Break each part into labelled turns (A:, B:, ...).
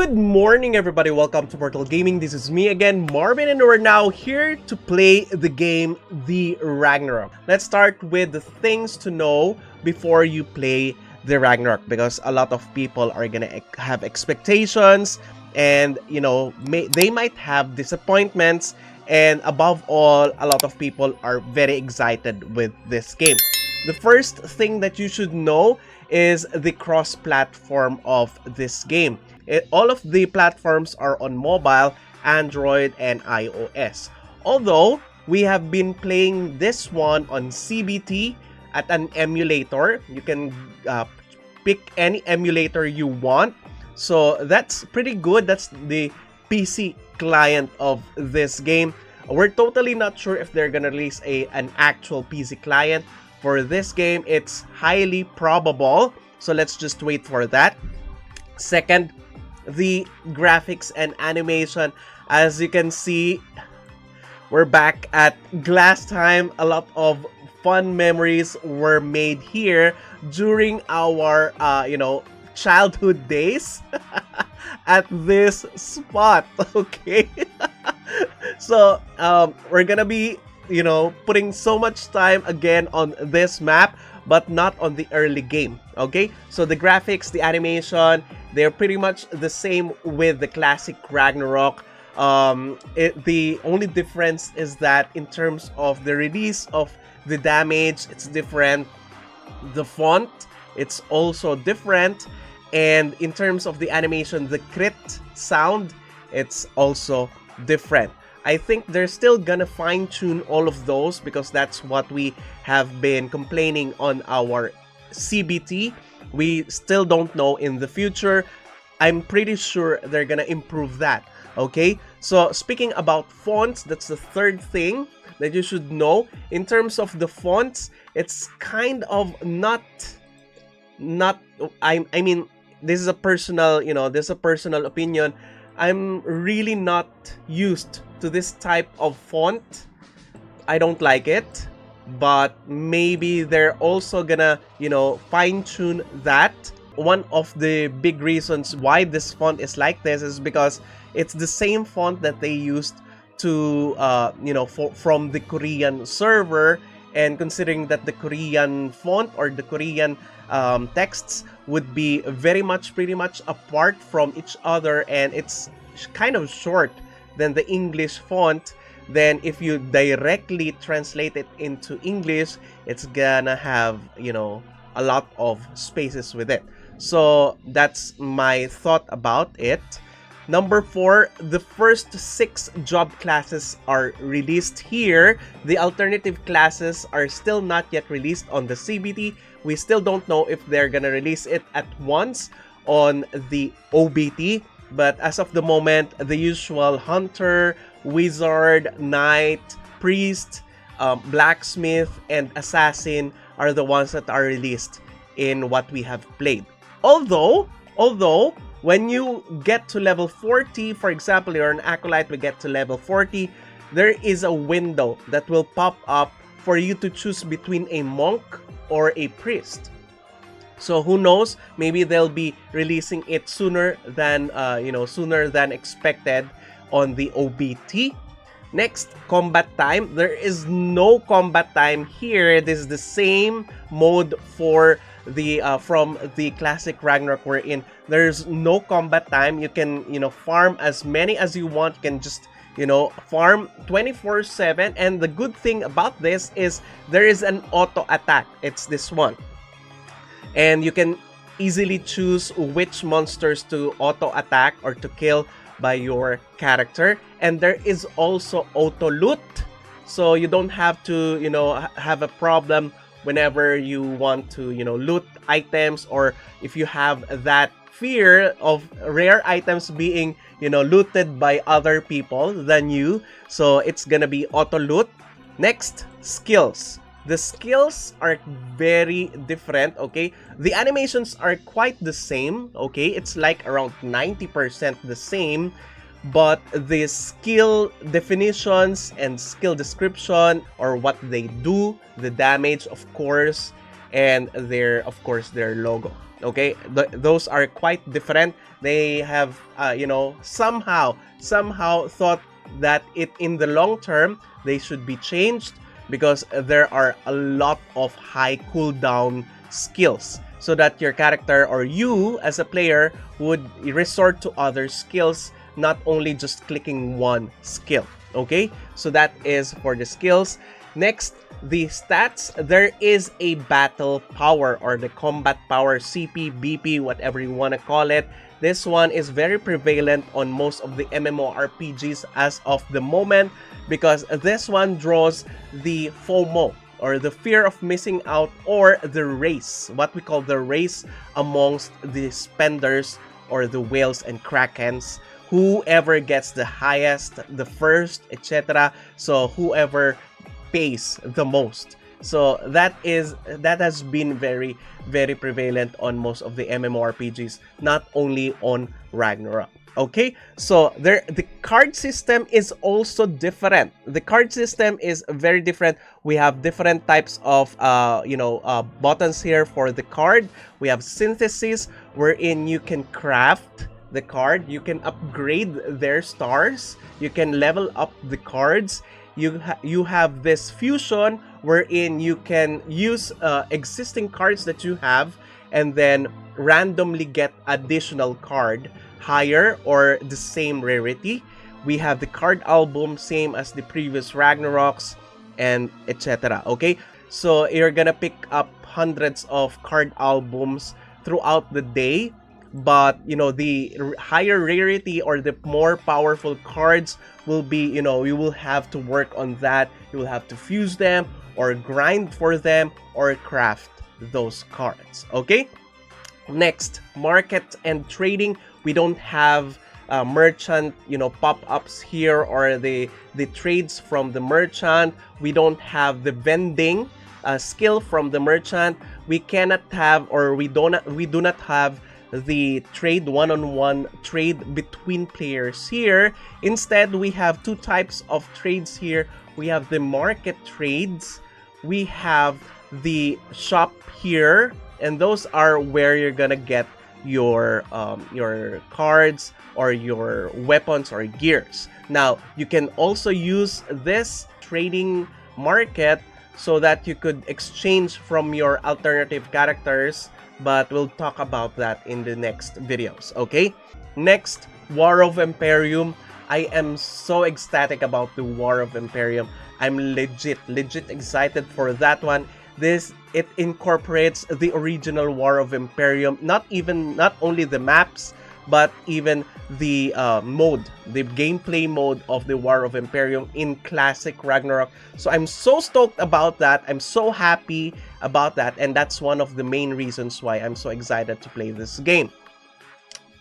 A: Good morning, everybody. Welcome to Immortal Gaming. This is me again, Marvin, and we're now here to play the game, the Ragnarok. Let's start with the things to know before you play the Ragnarok, because a lot of people are gonna have expectations, and they might have disappointments. And above all, a lot of people are very excited with this game. The first thing that you should know is the cross-platform of this game. All of the platforms are on mobile, Android, and iOS. Although, we have been playing this one on CBT at an emulator. You can pick any emulator you want. So that's pretty good. That's the PC client of this game. We're totally not sure if they're gonna release an actual PC client for this game. It's highly probable, so let's just wait for that. Second, the graphics and animation. As you can see, we're back at glass time. A lot of fun memories were made here during our childhood days at this spot. Okay. So we're gonna be putting so much time again on this map, but not on the early game. Okay, so the graphics, the animation, they're pretty much the same with the classic Ragnarok. The only difference is that in terms of the release of the damage, it's different. The font, it's also different. And in terms of the animation, the crit sound, it's also different. I think they're still gonna fine-tune all of those, because that's what we have been complaining on our CBT. We still don't know in the future. I'm pretty sure they're gonna improve that. Okay, so speaking about fonts, that's the third thing that you should know. In terms of the fonts, it's kind of not I mean, this is a personal, this is a personal opinion. I'm really not used to this type of font. I don't like it, but maybe they're also gonna, fine-tune that. One of the big reasons why this font is like this is because it's the same font that they used to, from the Korean server. And considering that the Korean font or the Korean texts would be pretty much apart from each other, and it's kind of short than the English font, then if you directly translate it into English, it's gonna have, a lot of spaces with it. So that's my thought about it. Number 4, the first 6 job classes are released here. The alternative classes are still not yet released on the CBT. We still don't know if they're gonna release it at once on the OBT. But as of the moment, the usual hunter, wizard, knight, priest, blacksmith, and assassin are the ones that are released in what we have played. Although when you get to level 40, for example, you're an acolyte, we get to level 40, there is a window that will pop up for you to choose between a monk or a priest. So who knows, maybe they'll be releasing it sooner than expected on the OBT. Next, combat time. There is no combat time here. This is the same mode for the from the classic Ragnarok we're in. There's no combat time. You can farm as many as you want. You can just farm 24/7. And the good thing about this is there is an auto attack. It's this one. And you can easily choose which monsters to auto attack or to kill by your character. And there is also auto loot, so you don't have to have a problem whenever you want to loot items, or if you have that fear of rare items being looted by other people than you. So it's gonna be auto loot. Next, skills. The skills are very different, okay? The animations are quite the same, okay? It's like around 90% the same, but the skill definitions and skill description, or what they do, the damage, of course, and their logo. Okay, those are quite different. They have, somehow thought that it in the long term they should be changed because there are a lot of high cooldown skills, so that your character or you as a player would resort to other skills, not only just clicking one skill. Okay, so that is for the skills. Next, the stats. There is a battle power or the combat power, CP, BP, whatever you want to call it. This one is very prevalent on most of the MMORPGs as of the moment, because this one draws the FOMO, or the fear of missing out, or the race, what we call the race amongst the spenders or the whales and krakens. Whoever gets the highest, the first, etc. So whoever pays the most. So that has been very, very prevalent on most of the MMORPGs, not only on Ragnarok. Okay, so the card system is also different. The card system is very different. We have different types of buttons here for the card. We have synthesis, wherein you can craft the card, you can upgrade their stars, you can level up the cards. You have this fusion, wherein you can use existing cards that you have and then randomly get additional card higher or the same rarity. We have the card album, same as the previous Ragnaroks, and etc. Okay, so you're gonna pick up hundreds of card albums throughout the day, but the higher rarity or the more powerful cards will be, you will have to work on that. You will have to fuse them or grind for them or craft those cards. Okay, next, market and trading. We don't have merchant pop-ups here, or the trades from the merchant. We don't have the vending skill from the merchant. We cannot have, or we do not have the trade, one-on-one trade between players here. Instead, we have two types of trades here. We have the market trades, we have the shop here, and those are where you're gonna get your cards or your weapons or gears. Now, you can also use this trading market so that you could exchange from your alternative characters, but we'll talk about that in the next videos. Okay, next, War of Emperium. I am so ecstatic about the War of Emperium. I'm legit excited for that one. It incorporates the original War of Emperium, not only the maps, but even the the gameplay mode of the War of Emperium in classic Ragnarok. So I'm so stoked about that. I'm so happy about that, and that's one of the main reasons why I'm so excited to play this game.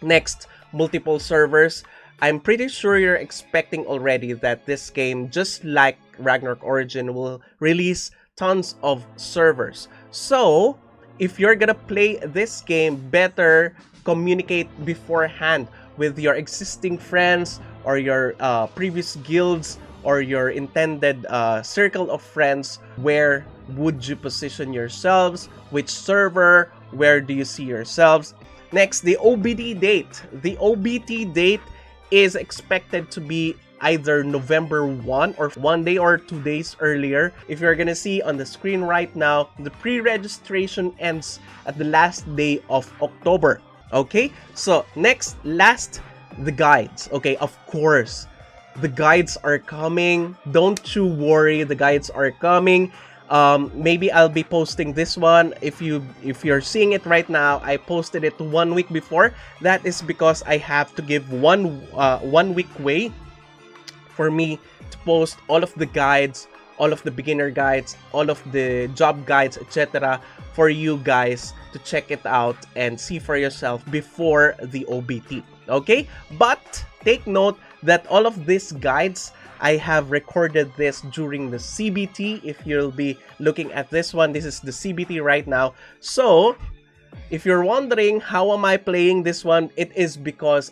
A: Next, multiple servers. I'm pretty sure you're expecting already that this game, just like Ragnarok Origin, will release tons of servers. So if you're gonna play this game, better communicate beforehand with your existing friends or your previous guilds or your intended circle of friends. Where would you position yourselves? Which server? Where do you see yourselves? Next, the OBT date. The OBT date is expected to be either November 1 or 1 day or 2 days earlier. If you're gonna see on the screen right now, the pre-registration ends at the last day of October. Okay, so last, the guides. Okay, of course, the guides are coming. Don't you worry, the guides are coming. Maybe I'll be posting this one. If you're seeing it right now, I posted it 1 week before. That is because I have to give one week way for me to post all of the guides, all of the beginner guides, all of the job guides, etc. for you guys to check it out and see for yourself before the OBT. Okay, but take note that all of these guides, I have recorded this during the CBT. If you'll be looking at this one, this is the CBT right now. So if you're wondering how am I playing this one, it is because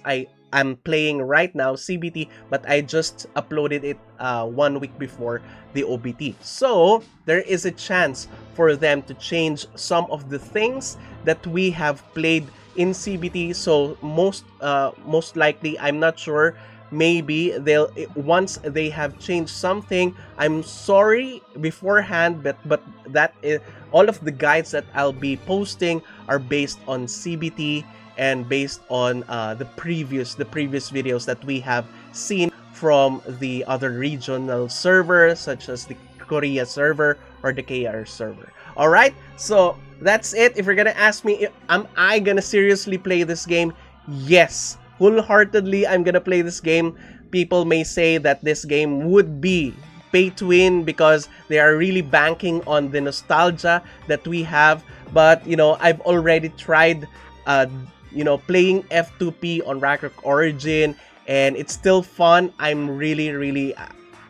A: I'm playing right now CBT, but I just uploaded it 1 week before the OBT. So there is a chance for them to change some of the things that we have played in CBT. So most likely, I'm not sure, maybe they'll, once they have changed something, I'm sorry beforehand, but that is, all of the guides that I'll be posting are based on CBT and based on the previous videos that we have seen from the other regional servers, such as the Korea server or the KR server. All right, so that's it. If you're gonna ask me, am I gonna seriously play this game? Yes, wholeheartedly, I'm gonna play this game. People may say that this game would be pay to win because they are really banking on the nostalgia that we have. But you know, I've already tried, playing F2P on Ragnarok Origin, and it's still fun. I'm really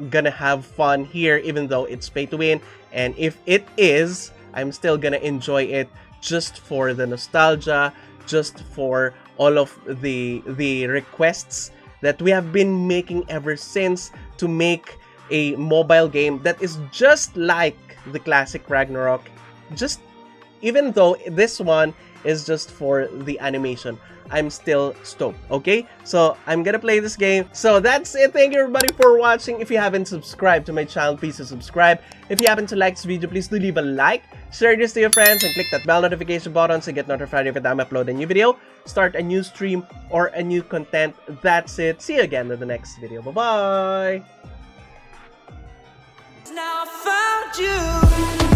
A: gonna have fun here, even though it's pay to win. And if it is, I'm still gonna enjoy it just for the nostalgia, just for all of the requests that we have been making ever since to make a mobile game that is just like the classic Ragnarok. Just even though this one is just for the animation, I'm still stoked. Okay, so I'm gonna play this game. So that's it. Thank you everybody for watching. If you haven't subscribed to my channel, please subscribe. If you happen to like this video, please do leave a like, share this to your friends, and click that bell notification button to get notified every time I upload a new video, start a new stream, or a new content. That's it. See you again in the next video. Bye bye. Now I found you.